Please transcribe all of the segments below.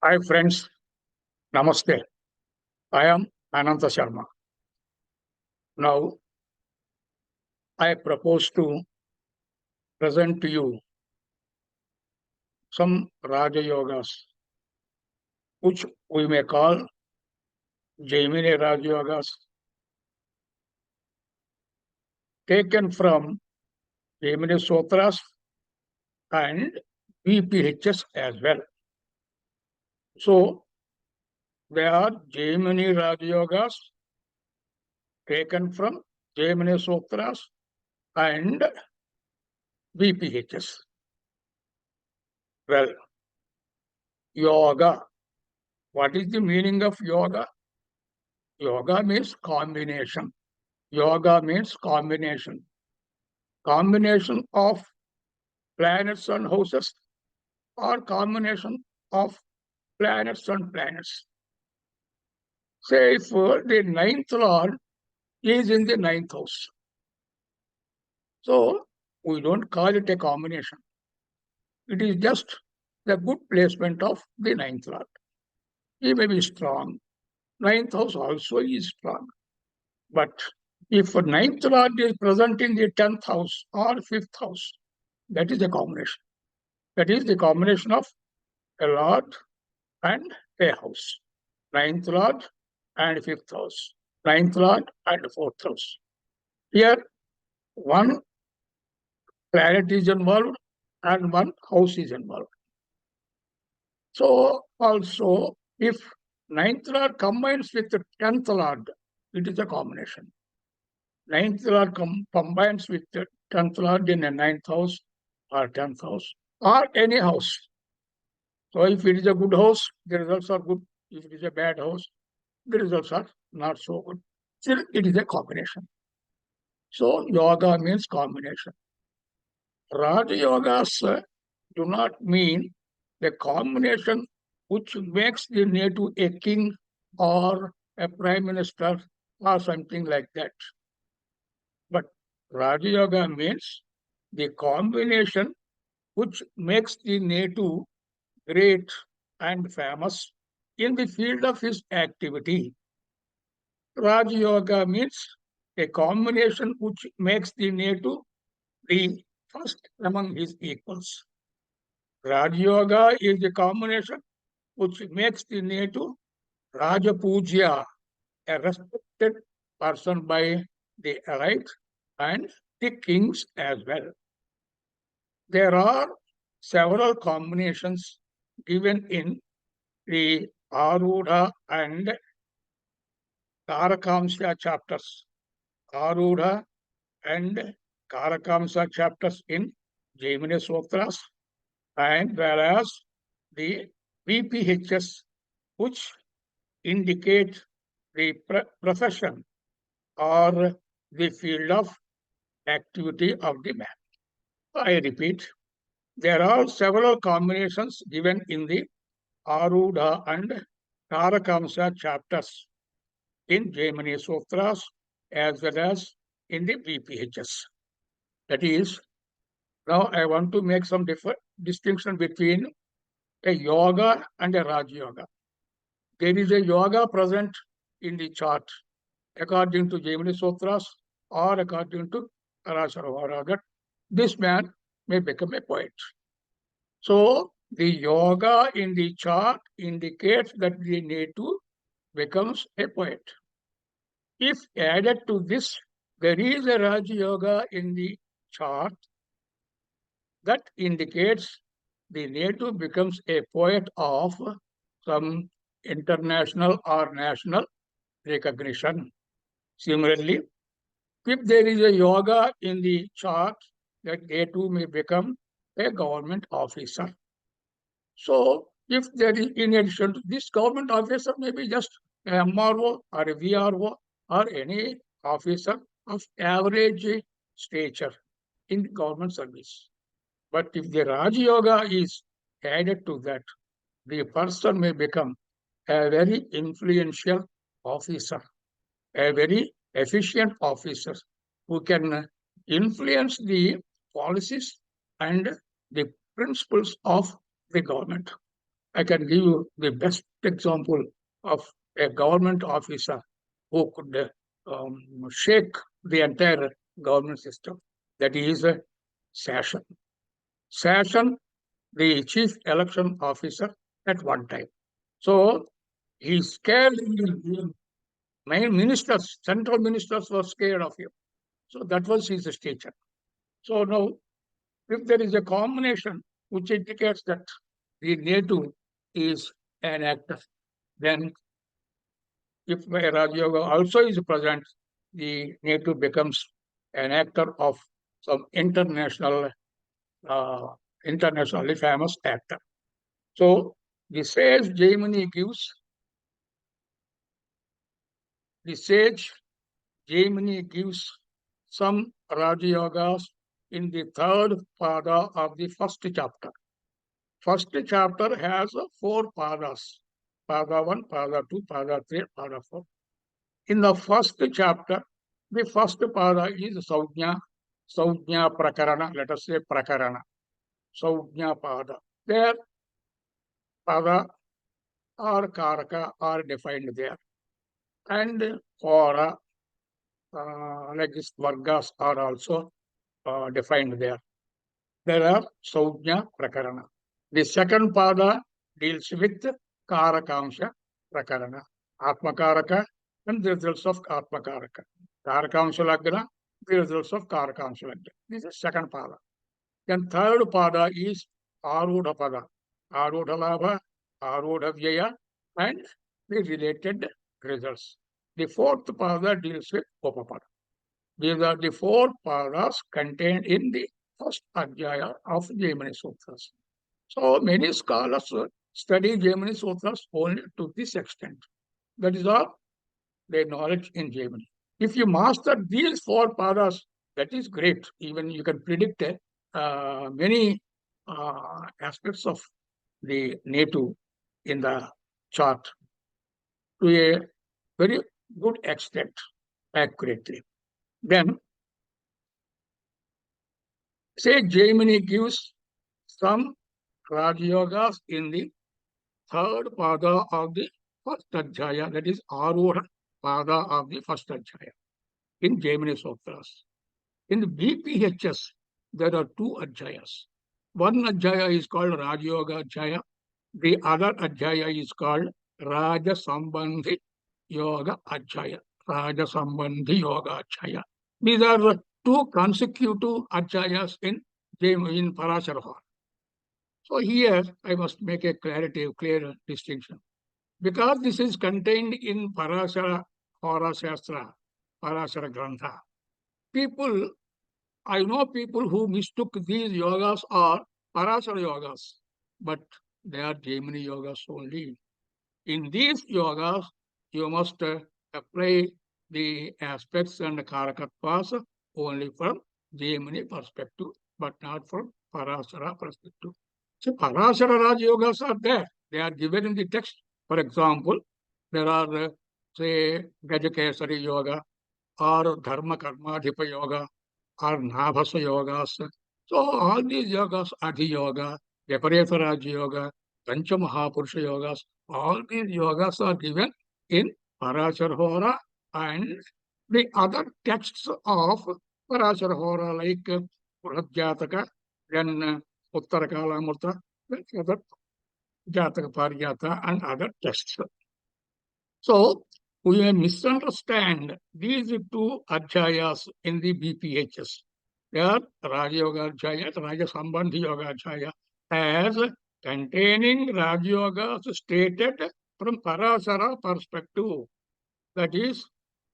Hi friends, Namaste. I am Anantha Sharma. Now I propose to present to you some Raja Yogas, which we may call Jaimini Raja Yogas, taken from Jaimini Sutras and VPHs as well. So they are Jaimini Raja Yogas taken from Jaimini Sutras and VPHs. Well, yoga. What is the meaning of yoga? Yoga means combination. Yoga means combination. Combination of planets and houses or combination of planets and planets. Say if the ninth lord is in the ninth house. So we don't call it a combination. It is just the good placement of the ninth lord. He may be strong. Ninth house also is strong. But if ninth lord is present in the 10th house or 5th house, that is a combination. That is the combination of a lord and a house. Ninth lord and 5th house. Ninth lord and 4th house. Here, one planet is involved and one house is involved. So also, if ninth lord combines with the 10th lord, it is a combination. Ninth lord combines with the 10th lord in a ninth house or 10th house or any house. So if it is a good house, the results are good. If it is a bad house, the results are not so good. Still, it is a combination. So yoga means combination. Raja Yogas do not mean the combination which makes the native a king or a prime minister or something like that. But Raja Yoga means the combination which makes the native great and famous in the field of his activity. Raja Yoga means a combination which makes the native the first among his equals. Raja Yoga is a combination which makes the native Raja Puja, a respected person by the elite and the kings as well. There are several combinations given in the Arudha and Karakamsya chapters. Arudha and Karakamsya chapters in Jaimini Sutras, and whereas the VPHs, which indicate the profession or the field of activity of the man. I repeat, there are several combinations given in the Arudha and Karakamsya chapters in Jaimini Sutras as well as in the VPHs. That is, now I want to make some distinction between a yoga and a Raj Yoga. There is a yoga present in the chart according to Jaimini Sutras or according to Parasara Hora that this man may become a poet. So the yoga in the chart indicates that the native becomes a poet. If added to this, there is a Raj Yoga in the chart that indicates the native becomes a poet of some international or national recognition. Similarly, if there is a yoga in the chart, that they too may become a government officer. So, if there is, in addition to this, government officer may be just a MRO or a VRO or any officer of average stature in government service. But if the Raj Yoga is added to that, the person may become a very influential officer, a very efficient officer who can influence the policies and the principles of the government. I can give you the best example of a government officer who could shake the entire government system. That is Session. Session, the chief election officer at one time. So he scared the main ministers, central ministers were scared of him. So that was his stature. So now, if there is a combination which indicates that the native is an actor, then if my Raja Yoga also is present, the native becomes an actor of some uh, internationally famous actor. So the sage Jaimini the sage Jaimini gives some Raja Yogas in the third pada of the first chapter. First chapter has four padas. Pada 1, pada 2, pada 3, pada 4. In the first chapter, the first pada is Saujna Prakarana, let us say Prakarana, Saujna pada. There, pada or Karaka are defined there. And Hora, like this, Vargas are also defined there. There are Saujna Prakarana. The second pada deals with Karakamsha Prakarana, Atmakaraka, and the results of Atmakaraka. Karakamsha Lagna, the results of Karakamsha Lagna. This is second pada. Then third pada is Arudha pada, Arudha Labha, Arudha Vyaya, and the related results. The fourth pada deals with upapada. These are the four padas contained in the first adhyaya of Jaimini Sutras. So many scholars study Jaimini Sutras only to this extent. That is all their knowledge in Jaimini. If you master these four padas, that is great. Even you can predict many aspects of the native in the chart to a very good extent, accurately. Then, say Jaimini gives some Raja Yogas in the third pada of the first adhyaya, that is Arudha pada of the first adhyaya in Jaimini Sutras. In the BPHS, there are two adhyayas. One adhyaya is called Raja Yoga Adhyaya. The other adhyaya is called Raja Sambandhi Yoga Adhyaya. Raja Sambandhi Yoga Adhyaya. These are the two consecutive adhyayas in Parasara Hora. So here I must make a clear distinction. Because this is contained in Parasara Hora Shastra, Parasara Grantha, I know people who mistook these yogas are Parasara yogas, but they are Jaimini yogas only. In these yogas, you must apply the aspects and karakattvas only from Jaimini perspective, but not from Parasara perspective. So Parasara Raja Yogas are there. They are given in the text. For example, there are, say, Gajakesari Yoga or Dharma Karmadhipa Yoga or Nabhasa Yogas. So all these yogas, Adhi Yoga, Viparita Raja Yoga, Pancha Mahapurusha Yogas, all these yogas are given in Parasara Hora and the other texts of Parasara Hora like Brihat Jataka, then Uttarakala Murta, other Jataka Parijata and other texts. So we may misunderstand these two adhyayas in the BPHS. They are Raja Yoga Adhyaya, Raja Sambandhi Yoga Adhyaya as containing Raja Yogas stated from Parasara perspective. That is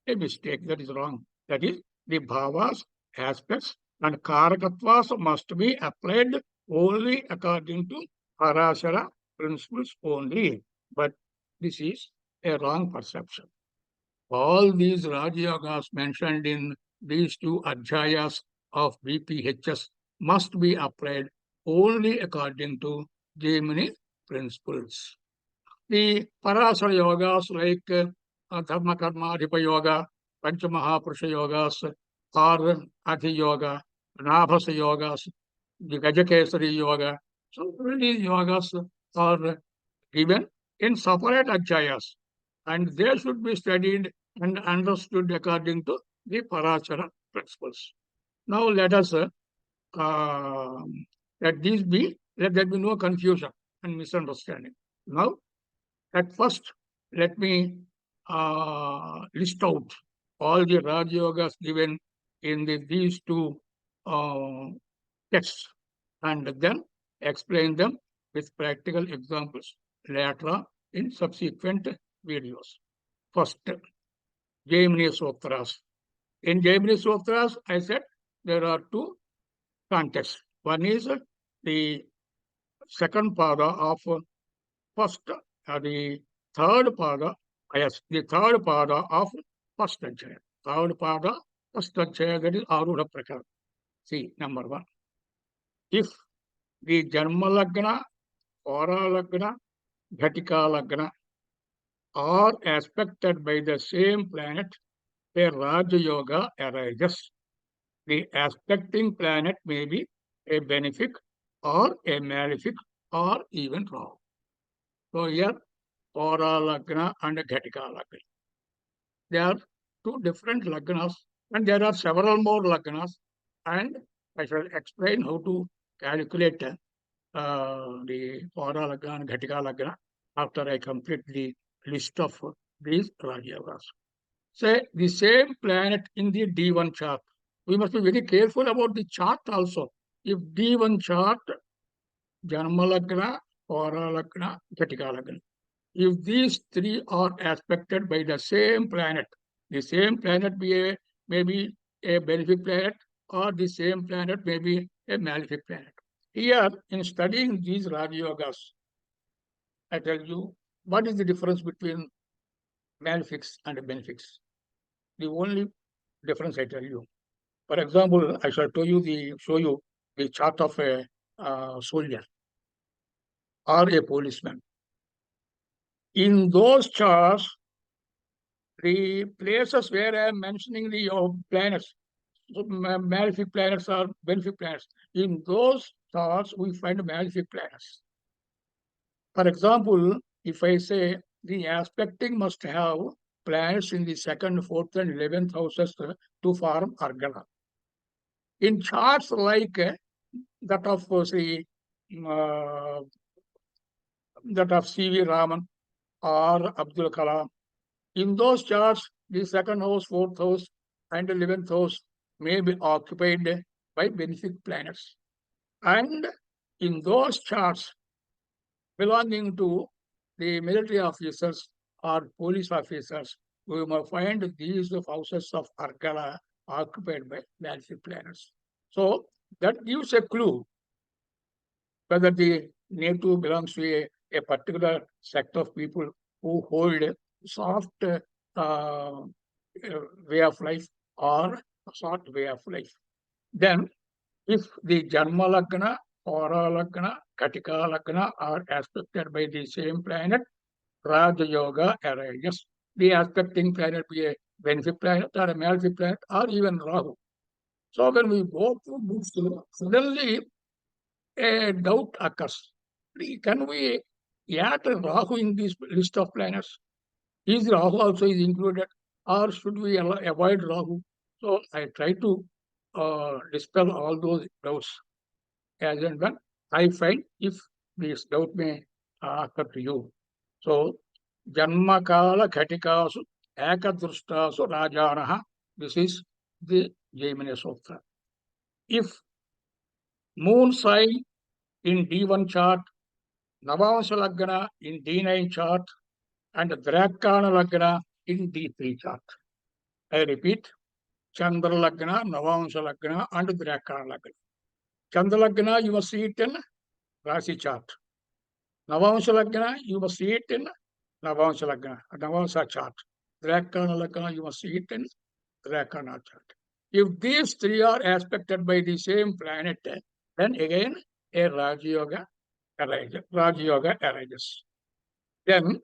a mistake. That is wrong. That is the bhavas, aspects, and karakattvas must be applied only according to Parasara principles only. But this is a wrong perception. All these Raja Yogas mentioned in these two adhyayas of BPHS must be applied only according to Jaimini principles. The Parasara Yogas like Dharma Karma Adhipa Yoga, Pancha Mahapurusha Yogas, or Adhi Yoga, Nabhasa Yogas, the Gajakesari Yoga. So these yogas are given in separate adhyayas, and they should be studied and understood according to the Parasara principles. Now let us let these be, let there be no confusion and misunderstanding. Now, at first, let me list out all the Raja Yogas given in these two uh, texts and then explain them with practical examples later in subsequent videos. First, Jaimini Sutras. In Jaimini Sutras, I said there are two contexts. One is the second pada of first, the third pada, yes, the third pada of first adhyaya. Third pada, first adhyaya, that is Arudha Prakara. See, number one. If the Janma Lagna, Hora Lagna, Ghatika Lagna are aspected by the same planet, a Raja Yoga arises. The aspecting planet may be a benefic or a malefic or even wrong. So here, Hora Lagna and Ghatika Lagna. They are two different Lagnas, and there are several more Lagnas, and I shall explain how to calculate the Hora Lagna and Ghatika Lagna after I complete the list of these Rajayogas. Say the same planet in the D1 chart. We must be very careful about the chart also. If D1 chart, Janma Lagna, Hora Lagna, Ghatika Lagna. If these three are aspected by the same planet may be a benefic planet, or the same planet may be a malefic planet. Here, in studying these Raja Yogas, I tell you what is the difference between malefics and benefics. The only difference I tell you. For example, I shall show you the chart of a soldier or a policeman. In those charts, the places where I am mentioning the planets, so malefic planets or benefic planets, in those charts we find malefic planets. For example, if I say the aspecting must have planets in the 2nd, 4th, and 11th houses to form Argana. In charts like that of C.V. Raman or Abdul Kalam, in those charts, the 2nd house, 4th house, and 11th house may be occupied by benefic planets. And in those charts belonging to the military officers or police officers, we may find these houses of Argala occupied by benefic planets. So that gives a clue whether the native belongs to a particular sect of people who hold a soft way of life or a short way of life. Then, if the Janma Lagna, Hora Lagna, Katika Lagna are aspected by the same planet, Raja Yoga arises. The aspecting planet be a benefic planet or a malefic planet or even Rahu. So when we go through this, suddenly a doubt occurs. Can we add Rahu in this list of planets? Is Rahu also is included, or should we avoid Rahu? So I try to dispel all those doubts as and when I find if this doubt may occur to you. So Janmakala Khatikasu Ekadrushtasu Rajanaha. This is the Jaimini Sutra. If moon sign in D1 chart, Navamsa Lagna in D9 chart, and Drakana Lagna in D3 chart. I repeat, Chandra Lagna, Navamsa Lagna, and Drakana Lagna. Chandra Lagna, you must see it in Rasi chart. Navamsa Lagna, you must see it in Navamsa Lagna, Navamsa chart. Drakana Lagna, you must see it in Drakana chart. If these three are aspected by the same planet, then again a Raja Yoga arises. Then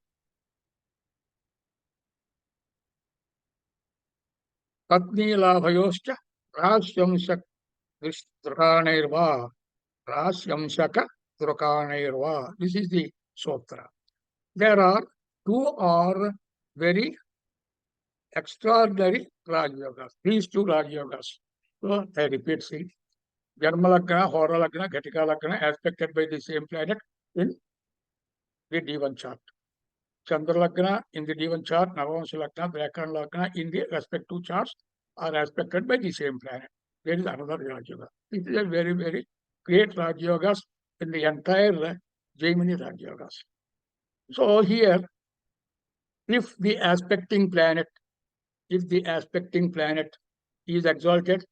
Patni Labhayoscha Rasyamsak Drukanirva. Rasyamsaka Drukanirva. This is the Sutra. there are two or very extraordinary Rajayogas. These two Rajayogas. So I repeat, see, Janmalagna, Horalagna, Ghatika aspected by the same planet in the D1 chart. Chandralagna in the D1 chart, Navamsa Lagna, Brahkan Lagna in the respective charts are aspected by the same planet. There is another Rajayoga. This is a very, very great Rajayogas in the entire Jaimini Rajayogas. So here, if the aspecting planet is exalted,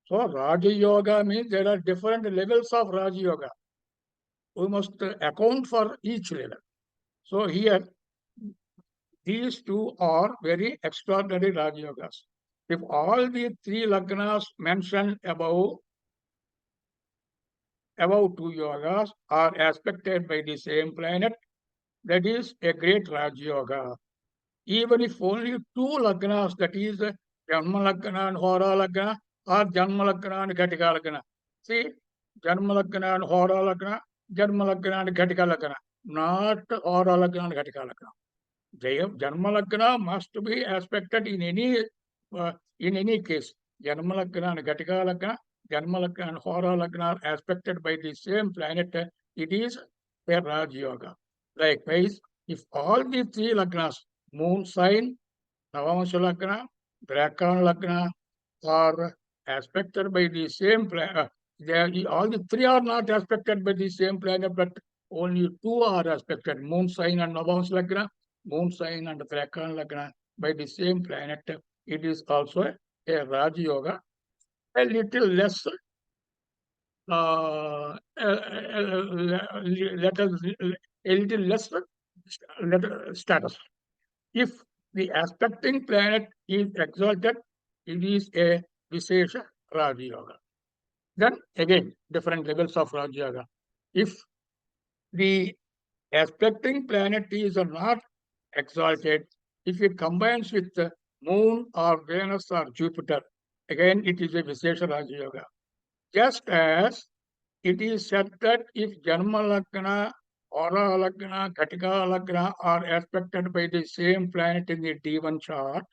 so Raja Yoga means there are different levels of Raja Yoga. We must account for each level. So here, these two are very extraordinary Raja Yogas. If all the three Lagnas mentioned above two yogas are aspected by the same planet, that is a great Raja Yoga. Even if only two Lagnas, that is Janma Lagna and Hora Lagna, or Janma Lagna and Ghatika Lagna. See, Janma Lagna and Hora Lagna, Janma Lagna and Ghatika Lagna, not Hora Lagna and Ghatika Lagna. Janma Lagna must be aspected in any case. Janma Lagna and Ghatika Lagna, Janma Lagna and Hora Lagna are aspected by the same planet. It is a Raj Yoga. Likewise, if all the three Lagnas, moon sign, Navamsa Lagna, Brahkan Lagna, are aspected by the same planet, all the three are not aspected by the same planet, but only two are aspected, moon sign and Navamsa Lagna, moon sign and Brahkan Lagna by the same planet. It is also a Raj Yoga, a little less status. If the aspecting planet is exalted, it is a Vishesha Raja Yoga. Then again, different levels of Raja Yoga. If the aspecting planet is not exalted, if it combines with the moon or Venus or Jupiter, again it is a Vishesha Raja Yoga. Just as it is said that if Janma Lagna, Hora Lagna, Ghatika Lagna are aspected by the same planet in the D1 chart,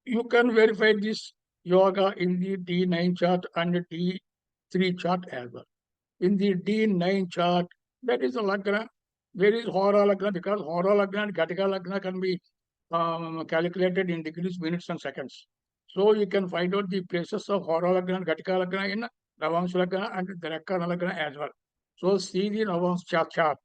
you can verify this yoga in the D9 chart and D3 chart as well. In the D9 chart, that is a Lagna, there is Hora Lagna, because Hora Lagna and Ghatika Lagna can be calculated in degrees, minutes, and seconds. So you can find out the places of Hora Lagna and Ghatika Lagna in Navamsa Lagna and Drakana Lagna as well. So see the Navamsa chart.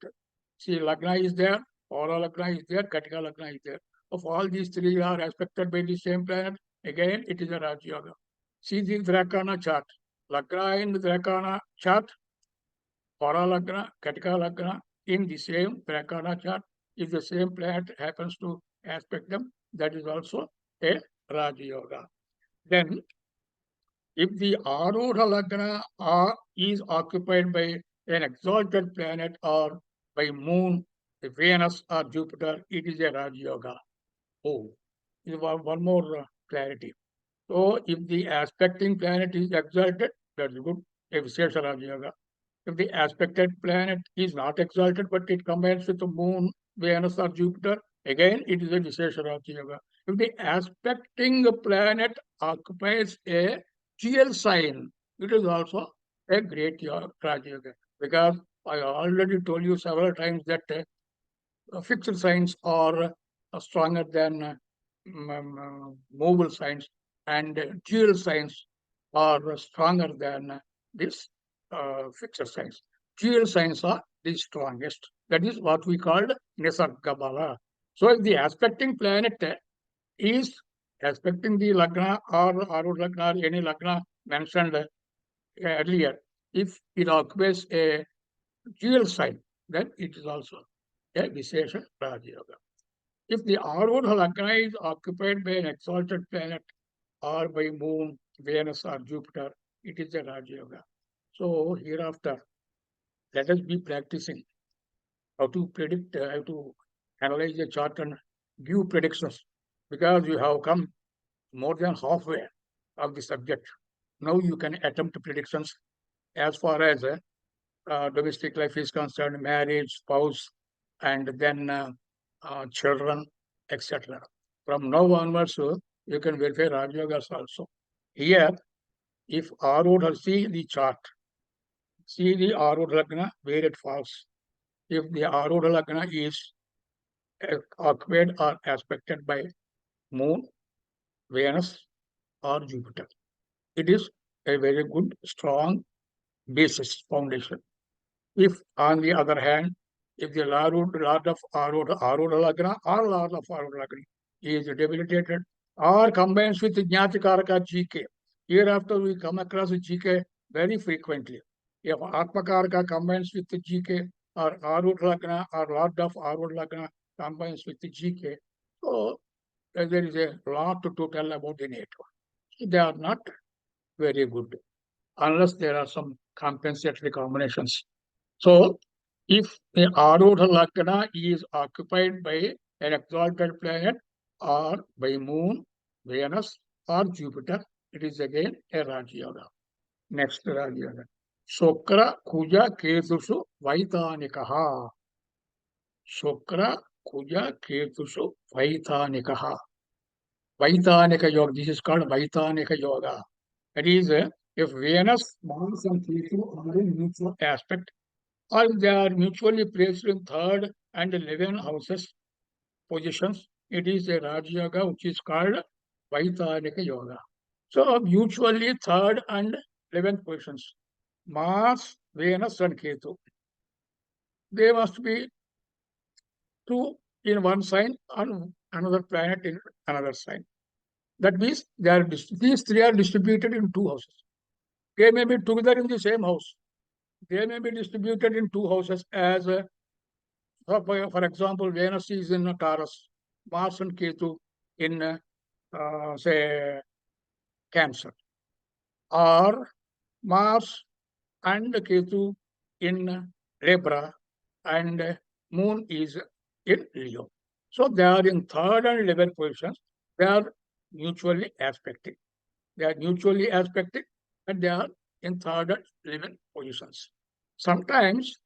See, Lagna is there, Hora Lagna is there, Ghatika Lagna is there. Of all these three are aspected by the same planet, again it is a Raj Yoga. See the Drakana chart. Lagna in the Drakana chart, Hora Lagna, Ghatika Lagna in the same Drakana chart. If the same planet happens to aspect them, that is also a Raj Yoga. Then, if the Arudha Lagna is occupied by an exalted planet or by moon, Venus or Jupiter, it is a Raj Yoga. Oh, one more clarity. So, if the aspecting planet is exalted, that's good, a Vishesha Raj Yoga. If the aspected planet is not exalted, but it combines with the moon, Venus or Jupiter, again it is a Vishesha Raj Yoga. If the aspecting planet occupies a GL sign, it is also a great Raj Yoga. Because I already told you several times that fixed signs are stronger than mobile signs, and dual signs are stronger than this fixed signs. Dual signs are the strongest. That is what we called Nisarga Bala. So if the aspecting planet is aspecting the Lagna or Arud Lagna or any Lagna mentioned earlier, if it occupies a dual sign, then it is also a Vishesha Raja Yoga. If the Arudha Lagna is occupied by an exalted planet or by moon, Venus or Jupiter, it is a Raja Yoga. So hereafter, let us be practicing how to predict, how to analyze the chart and give predictions, because you have come more than halfway of the subject. Now you can attempt predictions as far as domestic life is concerned, marriage, spouse, and then children, etc. From now onwards, you can verify Raja Yogas also. Here, if Arudha, see the chart, see the Arudha Lagna, where it falls. If the Arudha Lagna is occupied or aspected by Moon, Venus, or Jupiter, it is a very good, strong basis, foundation. If, on the other hand, if the Lord of Arudha Lagna or Lord of Arudha Lagna is debilitated or combines with Jnatikaraka GK, hereafter we come across GK very frequently. If Atmakaraka combines with the GK or Arudha Lagna or Lord of Arudha Lagna combines with the GK, so there is a lot to tell about the nature. They are not very good unless there are some compensatory combinations. So, if the Arudha Lagna is occupied by an exalted planet or by Moon, Venus, or Jupiter, it is again a Raja Yoga. Next Raja Yoga. Shukra Kuja Ketushu Vaitanikaha. Shukra Kuja Ketushu Vaitanikaha. Vaitanika Yoga. This is called Vaitanika Yoga. That is, if Venus, Mars, and Ketu are in mutual aspect, or they are mutually placed in third and 11 houses positions, it is a Raja Yoga which is called Vaitanika Yoga. So, mutually third and 11th positions, Mars, Venus, and Ketu. They must be two in one sign and another planet in another sign. That means these three are distributed in two houses. They may be together in the same house. They may be distributed in two houses as, for example, Venus is in Taurus, Mars and Ketu in, say, Cancer, or Mars and Ketu in Libra, and Moon is in Leo. So they are in third and 11th positions. They are mutually aspected. They are mutually aspected, and they are in third and 11th positions. Sometimes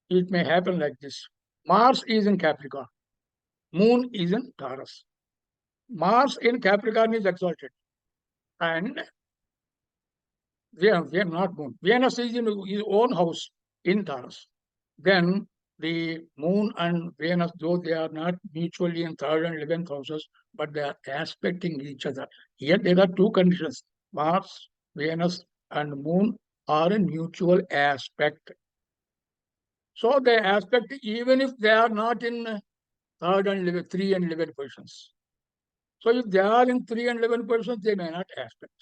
it may happen like this. Mars is in Capricorn. Moon is in Taurus. Mars in Capricorn is exalted. And we are not Moon. Venus is in his own house in Taurus. Then the Moon and Venus, though they are not mutually in third and 11th houses, but they are aspecting each other. Here there are two conditions. Mars, Venus, and Moon are in mutual aspect. So the aspect, even if they are not in third and 11, 3 and 11 positions. So if they are in 3 and 11 positions, they may not aspect.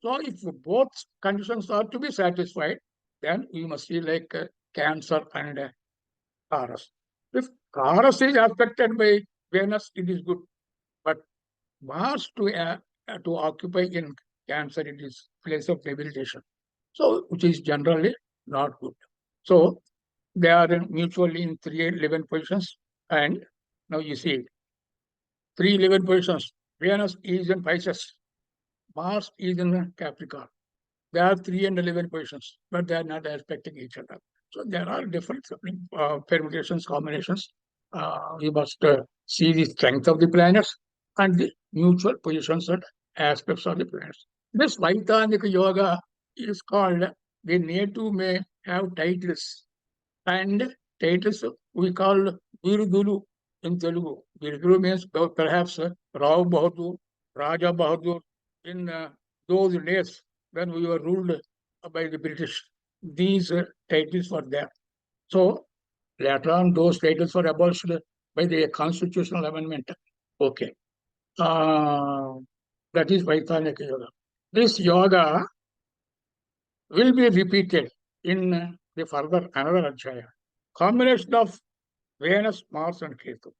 So if both conditions are to be satisfied, then we must see like Cancer and Taurus. If Taurus is aspected by Venus, it is good. But Mars to occupy in Cancer, it is place of debilitation. So which is generally not good. So they are mutually in 3 and 11 positions. And now you see 3 11 positions. Venus is in Pisces. Mars is in Capricorn. There are 3 and 11 positions, but they are not aspecting each other. So there are different permutations, combinations. We must see the strength of the planets and the mutual positions and aspects of the planets. This Vaitanika Yoga is called, the native may have titles, and titles we call Virudulu in Telugu. Virudulu means perhaps Rao Bahadur, Raja Bahadur in those days when we were ruled by the British. These titles were there. So later on, those titles were abolished by the constitutional amendment. Okay. That is Vaitanika Yoga. This yoga will be repeated in the further another Ajaya. Combination of Venus, Mars, and Ketu.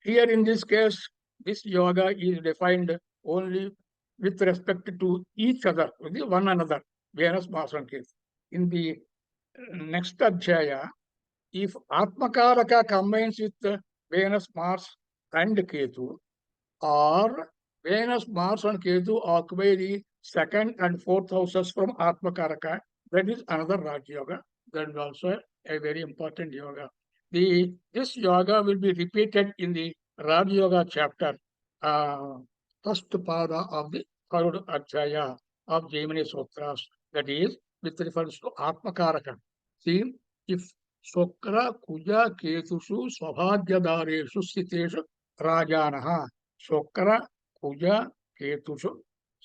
Here in this case, this yoga is defined only with respect to each other, one another, Venus, Mars, and Ketu. In the next Ajaya, if Atmakaraka combines with Venus, Mars, and Ketu, or Venus, Mars, and Ketu occupy the second and fourth houses from Atmakaraka, that is another Raja Yoga. That is also a very important yoga. this yoga will be repeated in the Raja Yoga chapter, first pada of the third adhyaya of Jaimini Sutras. That is, with reference to Atmakaraka. See, if Shokra Kuja Ketushu Svabhagyadareshu Siteshu Rajanaha. Shokra Kuja Ketushu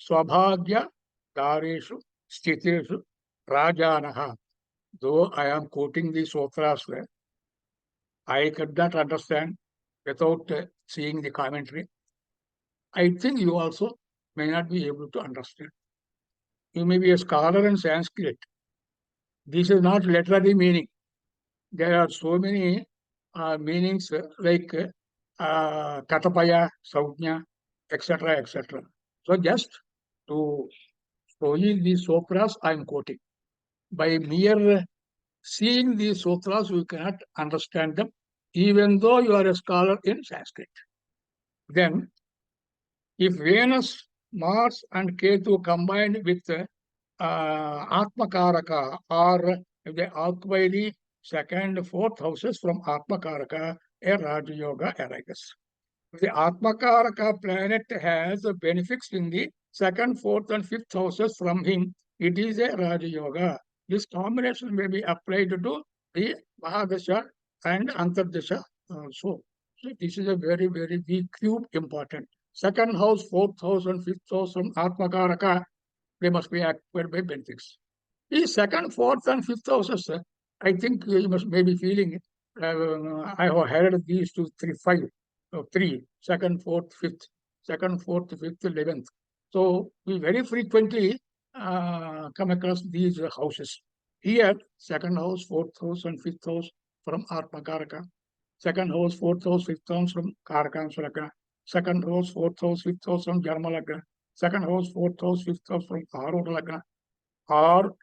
Svabhagyadareshu Siteshu Rajanaha. Though I am quoting the sutras, I could not understand without seeing the commentary. I think you also may not be able to understand. You may be a scholar in Sanskrit. This is not literary meaning. There are so many meanings like Katapaya, Saujna, etc., etc. So just to show you these sutras, I am quoting. By mere seeing these sutras, you cannot understand them, even though you are a scholar in Sanskrit. Then, if Venus, Mars, and Ketu combined with Atmakaraka, or if they occupy the second, fourth houses from Atmakaraka, a Raja Yoga arises. If the Atmakaraka planet has benefits in the second, fourth, and fifth houses from him, it is a Raja Yoga. This combination may be applied to the Mahadasha and Antardasha also. So this is a very, very big cube important. Second house, fourth house, and fifth house from Atmakaraka, they must be acquired by benefits. The second, fourth, and fifth houses, I think you must maybe feeling. I have heard these two, three, five, three, second, fourth, fifth, second, fourth, fifth, 11th. So we very frequently come across these houses. Here, second house, fourth house, and fifth house from Atmakaraka. Second house, fourth house, fifth house from Karakansaraka. Second house, fourth house, fifth house from Jarmalaka. Second house, fourth house, fifth house from Arudalaka. Or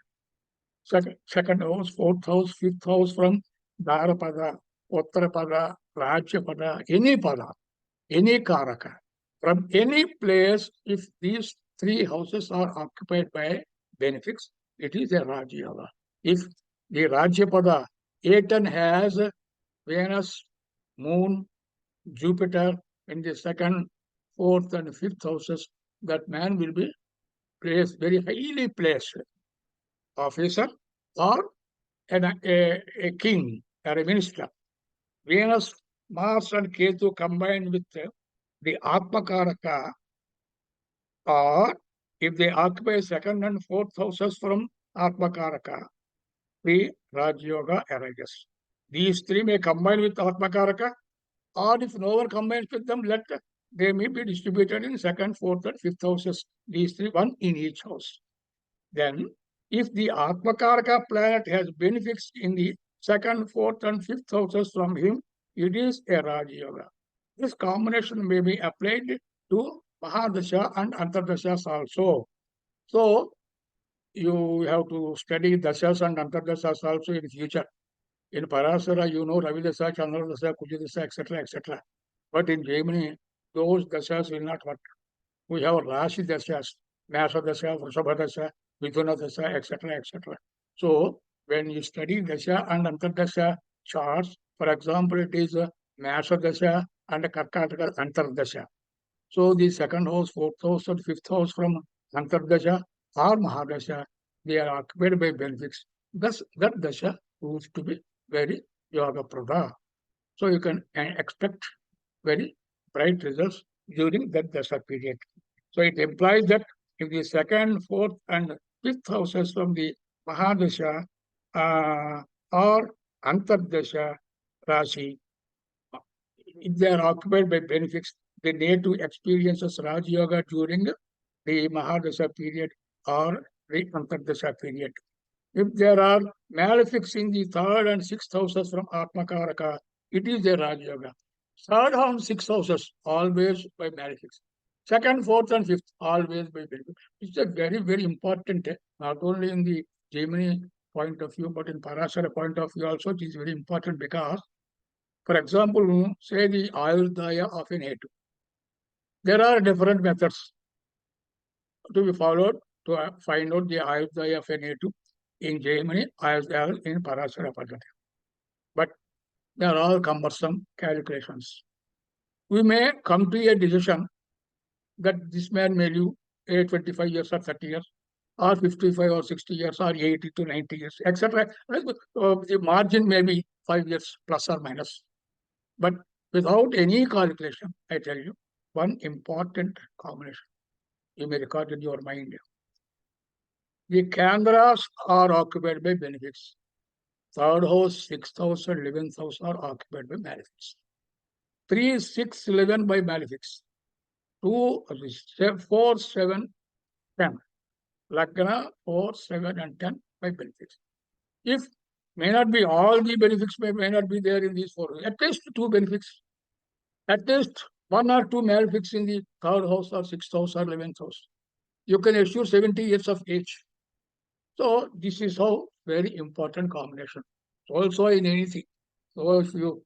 second house, fourth house, fifth house from Dharapada, Uttarapada, Rajyapada, any pada, any Karaka. From any place, if these three houses are occupied by benefics, it is a Raja Yoga. If the Rajyapada, Aten has Venus, Moon, Jupiter in the second, fourth, and fifth houses, that man will be placed, very highly placed officer or a king or a minister. Venus, Mars, and Ketu combined with the Atmakaraka, or if they occupy second and fourth houses from Atmakaraka, the Raja Yoga arises. These three may combine with Atmakaraka, or if no one combines with them, they may be distributed in second, fourth, and fifth houses. These three, one in each house. Then, if the Atmakaraka planet has benefits in the second, fourth, and fifth houses from him, it is a Raja Yoga. This combination may be applied to Mahadasha and Antardashas also. So, you have to study Dashas and Antardashas also in future. In Parasara, you know Ravidasa, Chandradasa, Kujadasa, etc., etc. But in Jaimini, those Dashas will not work. We have Rashi Dashas, Masa Dasha, Vrishabha Dasha, Mithuna Dasha, etc., etc. So, when you study Dasha and Antardasha charts, for example, it is Masa Dasha and Karkataka Antardasha. So, the second house, fourth house, and fifth house from Antardasha or Mahadasha, they are occupied by benefits. Thus, that Dasha proves to be very Yoga Prada. So, you can expect very bright results during that Dasha period. So it implies that if the second, fourth, and fifth houses from the Mahadasha or Antardasha Rashi, if they are occupied by benefits, they need to experience Raja Yoga during the Mahadasha period or the Antardasha period. If there are malefics in the third and sixth houses from Atmakaraka, it is a Raja Yoga. Third and sixth houses, always by malefics. Second, fourth, and fifth, always by malefics. It's a very, very important, not only in the Jaimini point of view, but in Parasara point of view also, it is very important because, for example, say the Ayurveda of an native. There are different methods to be followed to find out the Ayurveda of a native in Jaimini as well in Parasara Padhati. But They are all cumbersome calculations. We may come to a decision that this man may live 25 years or 30 years, or 55 or 60 years, or 80 to 90 years, etc. The margin may be 5 years plus or minus. But without any calculation, I tell you, one important combination you may record in your mind. The Kandras are occupied by benefics. Third house, sixth house, and 11th house are occupied by malefics. 3, 6, 11 by malefics. 2, 4, 7, 10. Lagna, 4, 7, and 10 by benefics. If may not be all the benefics may not be there in these four, at least 2 benefics, at least 1 or 2 malefics in the third house or sixth house or 11th house. You can assure 70 years of age. So this is how very important combination. Also in anything. So if you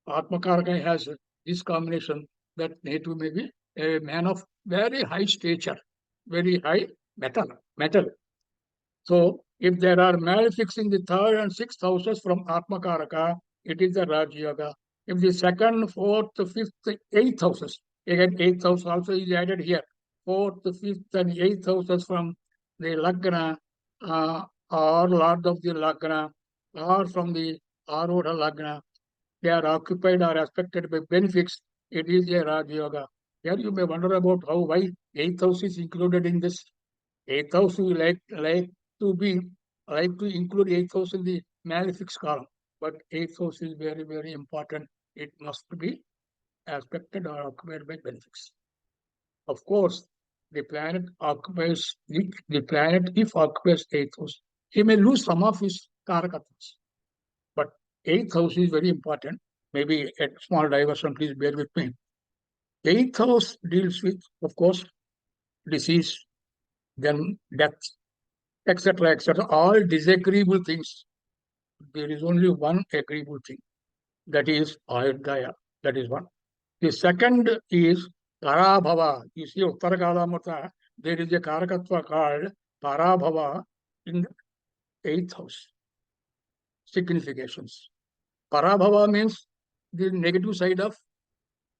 Atmakaraka has this combination, that native may be a man of very high stature, very high metal. So if there are malefics in the third and sixth houses from Atmakaraka, it is the Raja Yoga. If the second, fourth, fifth, eighth houses, again eighth house also is added here. Fourth, fifth, and eighth houses from the Lagna or Lord of the Lagna or from the Arudha Lagna, they are occupied or aspected by benefics. It is a Raja Yoga. Here you may wonder about why eighth house is included in this. Eighth house we like to include eighth house in the malefics column, but eighth house is very, very important. It must be aspected or occupied by benefics. Of course, the planet occupies the planet if occupies eighth house, he may lose some of his karakatas. But eighth house is very important. Maybe a small diversion, please bear with me. Eighth house deals with, of course, disease, then death, etc., etc. All disagreeable things. There is only one agreeable thing. That is Ayodhya. That is one. The second is Parabhava. You see, Uttarakala, there is a Karakatva called Parabhava in the eighth house. Significations. Parabhava means the negative side of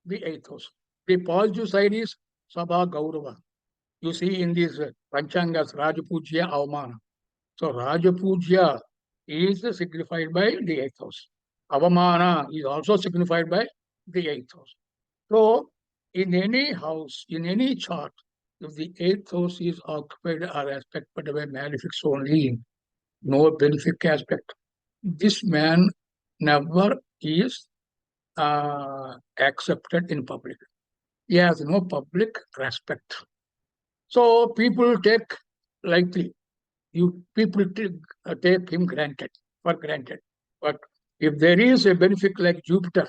the eighth house. The positive side is Sabha Gaurava. You see in these Panchangas, Rajapujya, Avamana. So Rajapujya is signified by the eighth house. Avamana is also signified by the eighth house. So in any house, in any chart, if the eighth house is occupied or aspected by malefics only, no benefic aspect, this man never is accepted in public. He has no public respect. So people take lightly. People take him for granted. But if there is a benefic like Jupiter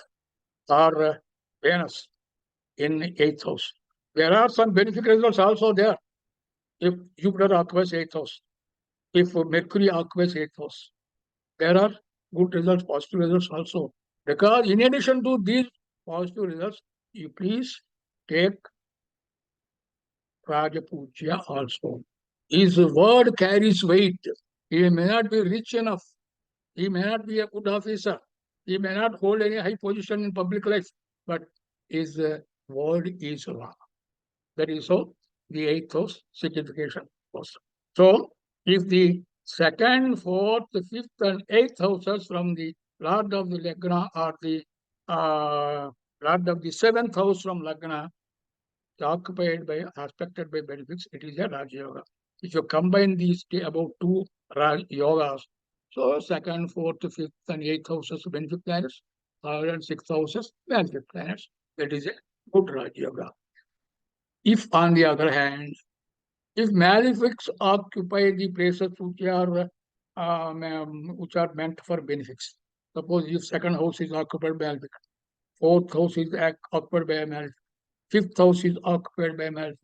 or Venus in eighth house, there are some benefic results also there. If Jupiter occupies eighth house, if Mercury occupies eighth house, there are good results, positive results also. Because in addition to these positive results, you please take Rajapuja also. His word carries weight. He may not be rich enough. He may not be a good officer. He may not hold any high position in public life, but his word is law. That is how the eighth house signification was. So, if the second, fourth, fifth, and eighth houses from the Lord of the Lagna or the Lord of the seventh house from Lagna occupied by, aspected by benefics, it is a Raja Yoga. If you combine these about 2 yogas, so second, fourth, fifth, and eighth houses benefic planets, third and sixth houses benefic planets, that is a good Raja Yoga. If on the other hand, if malefics occupy the places which are meant for benefics, suppose if second house is occupied by malefic, fourth house is occupied by a malefic, fifth house is occupied by malefic,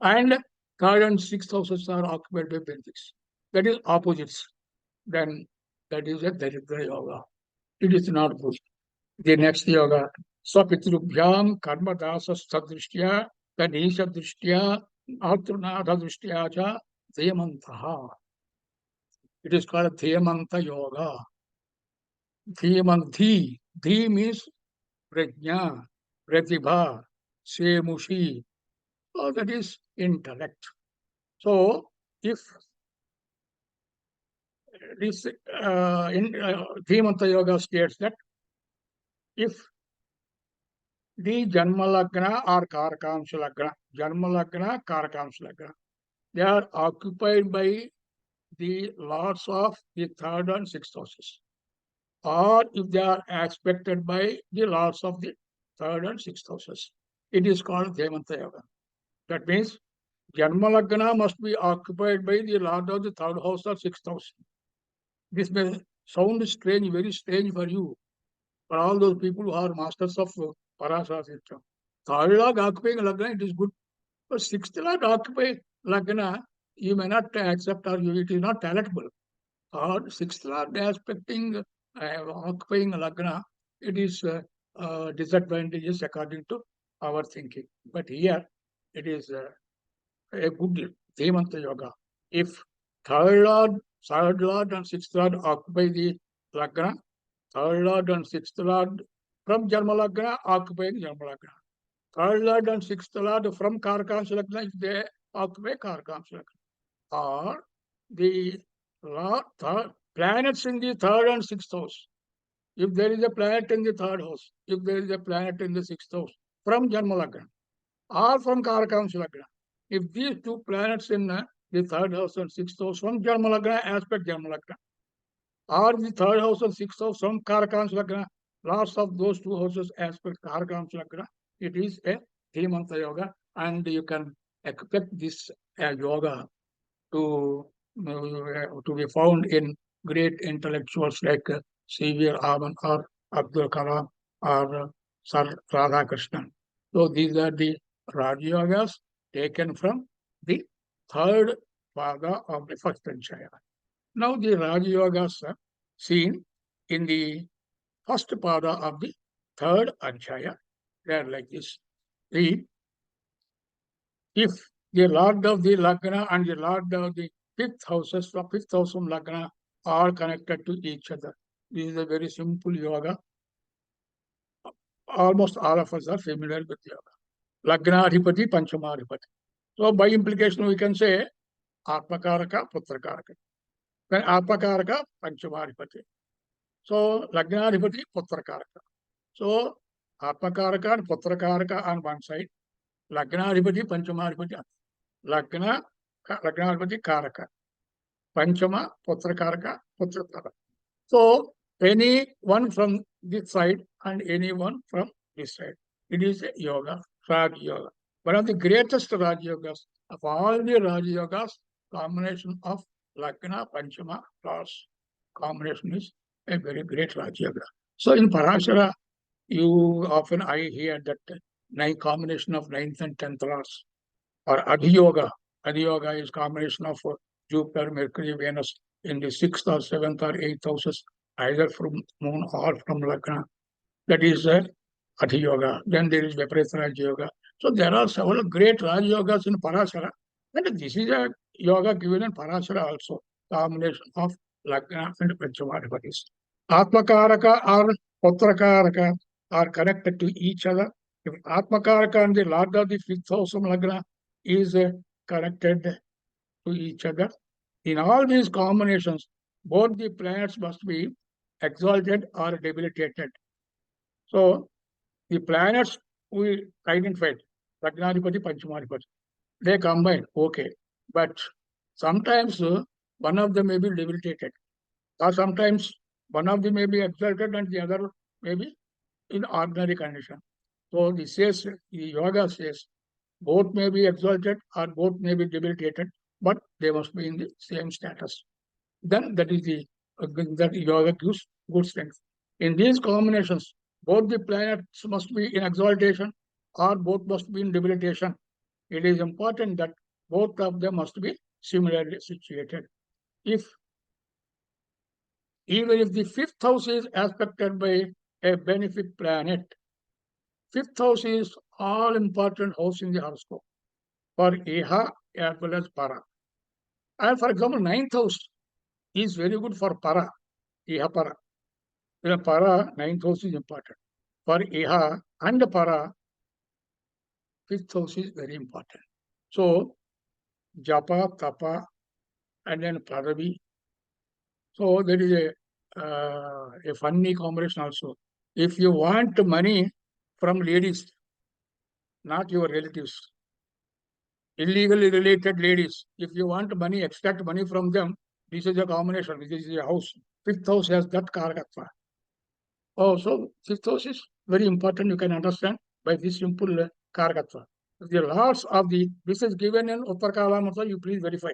and third and sixth houses are occupied by benefics. That is opposites. Then that is a Daridra Yoga. It is not good. The next yoga, Swapitrubhyam Karma Dasa Sadrishtya, Tanisha Drishtya, Atrunatha Drishtya Cha, Dheyamantaha. It is called Dheyamanta Yoga. Dheyamanthi. Dhi means prajna, pratibha, semushi. So that is intellect. So if this Dhimanta Yoga states that if the Janma Lagna or Karakamsha Lagna, Janma Lagna, Karakamsha Lagna, they are occupied by the lords of the third and sixth houses, or if they are aspected by the lords of the third and sixth houses, it is called Devanta Yoga. That means Janma Lagna must be occupied by the lord of the third house or sixth house. This may sound strange, very strange for you, for all those people who are masters of Parasara system. Third lord occupying Lagna, it is good. But sixth lord occupying Lagna, you may not accept or it is not palatable. Or sixth lord aspecting, occupying Lagna, it is disadvantageous according to our thinking. But here, it is a good Dhimanta Yoga. If third lord and sixth lord occupy the Lagna, third lord and sixth lord from Janma Lagna occupying Janma Lagna. Third lord and sixth lord from Karakamsha Lagna, if they occupy Karakamsha Lagna. Or the planets in the third and sixth house. If there is a planet in the third house, if there is a planet in the sixth house, from Janma Lagna or from Karakamsha Lagna, if these two planets in the third house and sixth house from Janma Lagna aspect Janma Lagna, or the third house and sixth house from Karakamsha Lagna, lots of those two houses aspect Karakamsha Lagna, it is a Dhimanta Yoga, and you can expect this yoga to be found in great intellectuals like C.V. Raman or Abdul Kalam or Sir Radhakrishnan. So these are the Rajayogas taken from the third pada of the first Anchaya. Now the Rajayogas are seen in the first pada of the third Anchaya. They are like this. If the Lord of the Lagna and the Lord of the fifth houses from fifth house from Lagna are connected to each other. This is a very simple yoga. Almost all of us are familiar with yoga. Lagna-adhipati, Panchama-adhipati. So by implication, we can say Atmakaraka, Putrakaraka. Then Atmakaraka, Panchama-adhipati. So Lagna-adhipati, Putrakaraka. So Atmakaraka and Putrakaraka on one side. Lagna-adhipati, Panchama-adhipati. Lagna-adhipati, Karaka. Panchama, Putrakaraka, Putrakaraka. So any one from this side and any one from this side. It is a yoga, Raj Yoga. One of the greatest Raj Yogas of all the Raj Yogas, combination of Lagna, Panchama, plus combination is a very great Raj Yoga. So in Parashara, I hear that combination of 9th and 10th lords, or Adhiyoga. Adhiyoga is combination of Jupiter, Mercury, Venus in the 6th or 7th or 8th houses, either from moon or from Lagna. That is Adhi Yoga. Then there is Viparita Raja Yoga. So there are several great Raj Yogas in Parashara. And this is a yoga given in Parashara also. Combination of Lagna and Panchamadhipatis. Atmakaraka or Putrakaraka are connected to each other. If Atmakaraka and the Lord of the fifth house of Lagna is connected to each other, in all these combinations, both the planets must be exalted or debilitated. So the planets we identified, Lagnaadhipati, Panchamadhipati, they combine, okay. But sometimes one of them may be debilitated, or sometimes one of them may be exalted and the other may be in ordinary condition. So the yoga says, both may be exalted or both may be debilitated, but they must be in the same status. Then that is that yoga gives good strength. In these combinations, both the planets must be in exaltation or both must be in debilitation. It is important that both of them must be similarly situated. Even if the fifth house is aspected by a benefic planet, fifth house is all important house in the horoscope for Iha as well as Para. And for example, ninth house is very good for Para, Iha Para. The para, 9th house is important. For Iha and para, 5th house is very important. So, Japa, Tapa, and then Padavi. So, there is a funny combination also. If you want money from ladies, not your relatives, illegally related ladies, if you want money, extract money from them, this is a combination. This is a house. 5th house has that karakatva. Oh, so 5th house is very important. You can understand by this simple karakatva. The lords of this is given in Uttarkala Mata, you please verify.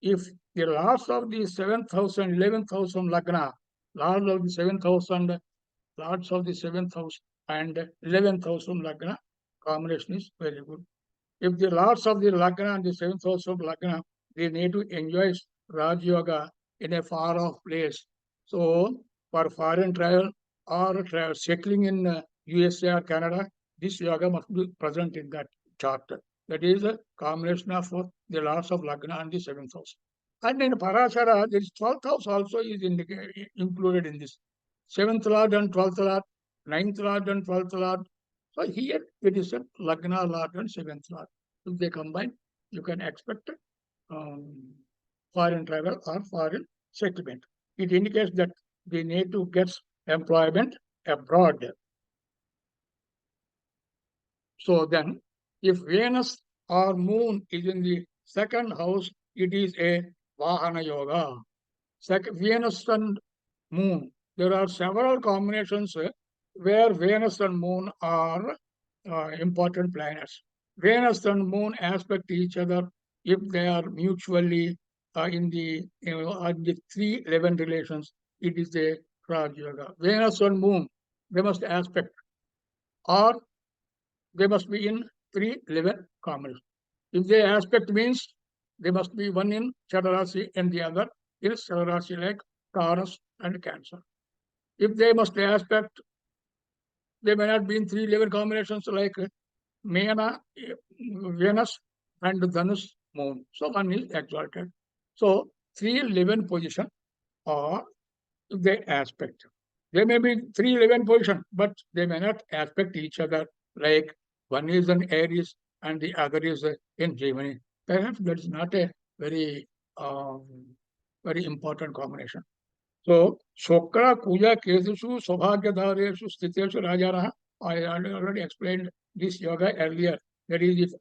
If the lords of the 7th house and 11th house from Lagna, lords of the 7th house and lords of the 7th house and 11th house from Lagna, combination is very good. If the lords of the Lagna and the 7th house of Lagna, they need to enjoy Raj Yoga in a far off place. So, for foreign travel or settling in USA or Canada, this yoga must be present in that chart. That is a combination of the lords of Lagna and the 7th house. And in Parashara, there is 12th house also is included in this. 7th lord and 12th lord, 9th lord and 12th lord. So here it is a Lagna lord and 7th lord. If they combine, you can expect foreign travel or foreign settlement. It indicates that the native gets employment abroad. So then, if Venus or Moon is in the 2nd house, it is a Vahana Yoga. Venus and Moon, there are several combinations where Venus and Moon are important planets. Venus and Moon aspect each other if they are mutually in the 3-11 relations. It is a Raj Yoga. Venus and Moon, they must aspect, or they must be in 3-11 combination. If they aspect means they must be one in Chaturasi and the other is Chaturasi like Taurus and Cancer. If they must aspect, they may not be in 3-11 combinations like Meena, Venus, and Dhanus, Moon. So one is exalted. So 3-11 position or they aspect. They may be 3-11 position, but they may not aspect each other like one is in Aries and the other is in Jaimini. Perhaps that is not a very very important combination. So, Shokra, Kuja, Keshu, Sobhagyadhareshu, Stiteshu, Rajaraha. I already explained this yoga earlier. That is, if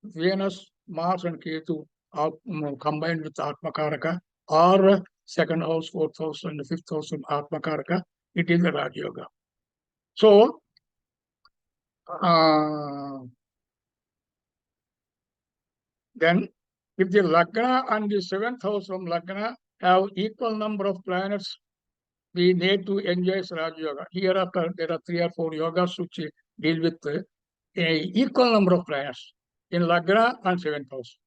Venus, Mars, and Ketu are combined with Atmakaraka, or 2nd house, 4th house, and 5th house of Atmakaraka, it is a Raj Yoga. So, then, if the Lagna and the 7th house from Lagna have equal number of planets, we need to enjoy Raj Yoga. Hereafter, there are 3 or 4 yogas which deal with a equal number of planets in Lagna and 7th house.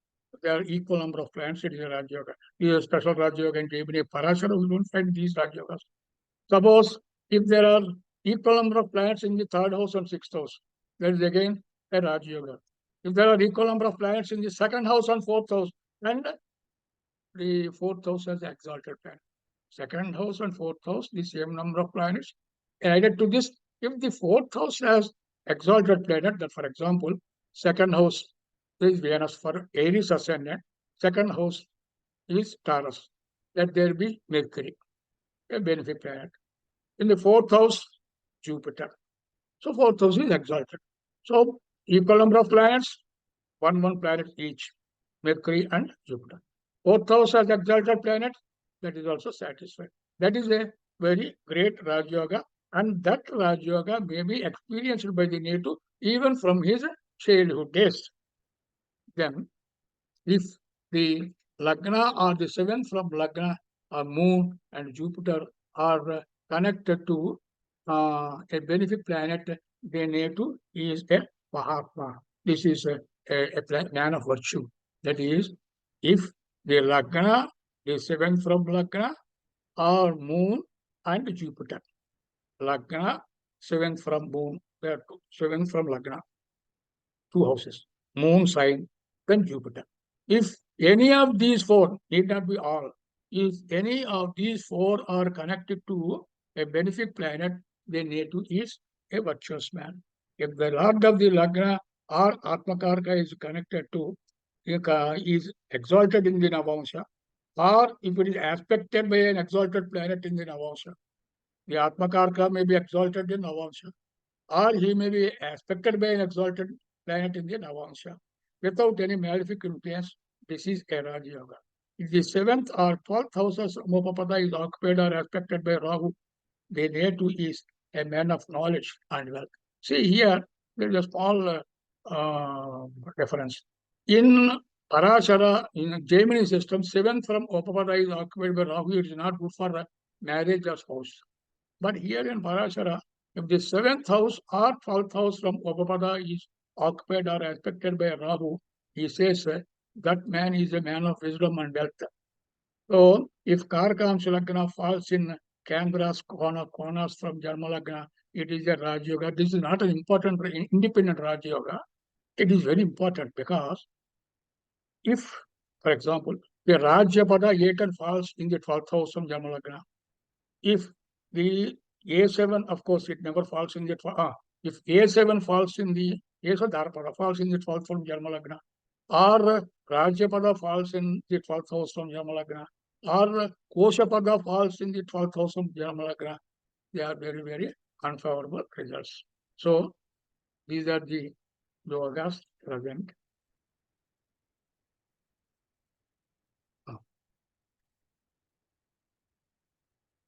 There are equal number of planets. It is a Raj Yoga. This is a special Raj Yoga in Jaimini Parasara. We don't find these Raj Yogas. Suppose if there are equal number of planets in the 3rd house and 6th house, that is again a Raj Yoga. If there are equal number of planets in the 2nd house and 4th house, then the 4th house has exalted planet. 2nd house and 4th house, the same number of planets. Added to this, if the 4th house has exalted planet, that for example, 2nd house is Venus for Aries ascendant, 2nd house is Taurus, let there be Mercury, a benefic planet. In the 4th house, Jupiter. So 4th house is exalted. So equal number of planets, one planet each, Mercury and Jupiter. 4th house has exalted planet, that is also satisfied. That is a very great Raj Yoga, and that Raj Yoga may be experienced by the native even from his childhood days. Then, if the Lagna or the 7th from Lagna or Moon and Jupiter are connected to a benefic planet, the native is a Mahatma. This is a man of virtue. That is, if the Lagna, the 7th from Lagna, or Moon and Jupiter. Lagna, 7th from Moon, 7th from Lagna, 2 houses. Moon sign, then Jupiter. If any of these 4, need not be all, if any of these 4 are connected to a benefic planet, the native is a virtuous man. If the Lord of the Lagna or Atmakarka is connected to, is exalted in the Navamsha, or if it is aspected by an exalted planet in the Navamsha, the Atmakarka may be exalted in Navamsha, or he may be aspected by an exalted planet in the Navamsha without any malefic influence. This is a Raja Yoga. If the 7th or 12th houses of upapada is occupied or aspected by Rahu, the native is a man of knowledge and wealth. See here, there is a small reference. In Parasara, in Jaimini system, 7th from upapada is occupied by Rahu. It is not good for marriage or spouse. But here in Parashara, if the 7th house or 12th house from Upapada is occupied or aspected by Rahu, he says that man is a man of wisdom and wealth. So, if Karkamsha Lagna falls in Canberra's corners from Jarma Lagna, it is a Raj Yoga. This is not an important, independent Raj Yoga. It is very important because if, for example, the Rajyapada 8 falls in the 12th house from Jarma Lagna, if the A7, of course, it never falls in the, if A7 falls in the, A7 Dharpada falls in the 12th from Jarmalagna, or Rajyapada falls in the 12th house from Jarmalagna, or Koshapada falls in the 12th house from Jarmalagna, they are very, very unfavorable results. So, these are the yogas present.